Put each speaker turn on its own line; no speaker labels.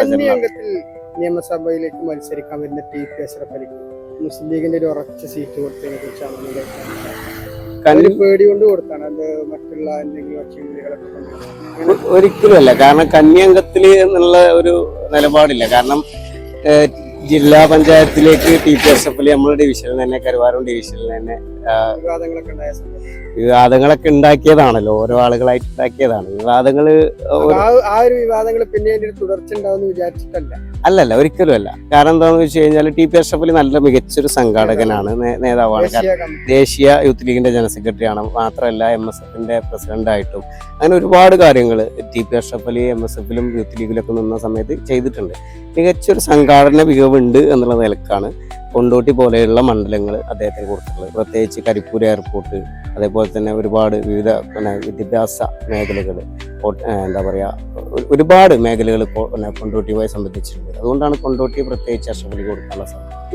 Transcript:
അംഗത്തിൽ നിയമസഭയിലേക്ക് മത്സരിക്കാൻ വരുന്ന ടി.പി. അഷ്റഫ് അലിക്ക് മുസ്ലിം ലീഗിന്റെ ഒരു ഉറച്ച സീറ്റ് കൊടുത്തതിനെ കുറിച്ചാണ് പേടി കൊണ്ട് കൊടുത്താണ് അത് മറ്റുള്ള എന്തെങ്കിലും
ഒരിക്കലുമല്ല. കാരണം കന്യാംഗത്തില് എന്നുള്ള ഒരു നിലപാടില്ല. കാരണം ജില്ലാ പഞ്ചായത്തിലേക്ക് ടി.പി. അഷ്റഫ് അലി നമ്മുടെ ഡിവിഷനിൽ തന്നെ, കരുവാരം ഡിവിഷനിൽ തന്നെ വിവാദങ്ങളൊക്കെ ഉണ്ടാക്കിയതാണല്ലോ, ഓരോ ആളുകളായിട്ട് ഉണ്ടാക്കിയതാണ് വിവാദങ്ങള്.
ആ ഒരു വിവാദങ്ങൾ പിന്നെ തുടർച്ച ഉണ്ടാവും വിചാരിച്ചിട്ടല്ല.
അല്ലല്ല, ഒരിക്കലും അല്ല. കാരണം എന്താണെന്ന് വെച്ച് കഴിഞ്ഞാൽ ടി.പി. അഷ്റഫ് അലി നല്ല മികച്ചൊരു സംഘാടകനാണ്, നേതാവാണ്. ദേശീയ യൂത്ത് ലീഗിന്റെ ജനറൽ സെക്രട്ടറി ആണ്. മാത്രമല്ല MSFന്റെ പ്രസിഡന്റ് ആയിട്ടും അങ്ങനെ ഒരുപാട് കാര്യങ്ങൾ ടി.പി. അഷ്റഫ് അലി MSFിലും യൂത്ത് ലീഗിലൊക്കെ നിന്ന സമയത്ത് ചെയ്തിട്ടുണ്ട്. മികച്ചൊരു സംഘാടന മികവുണ്ട് എന്നുള്ള നിലക്കാണ് കൊണ്ടോട്ടി പോലെയുള്ള മണ്ഡലങ്ങൾ അദ്ദേഹത്തിന് കൊടുത്തിട്ടുള്ളത്. പ്രത്യേകിച്ച് കരിപ്പൂർ എയർപോർട്ട്, അതേപോലെ തന്നെ ഒരുപാട് വിവിധ വിദ്യാഭ്യാസ മേഖലകൾ, എന്താ പറയുക, ഒരുപാട് മേഖലകൾ കൊണ്ടോട്ടിയുമായി സംബന്ധിച്ചിട്ടുണ്ട്. അതുകൊണ്ടാണ് കൊണ്ടോട്ടി പ്രത്യേകിച്ച് അഷ്റഫ് അലി കൊടുക്കാനുള്ള സാധ്യത.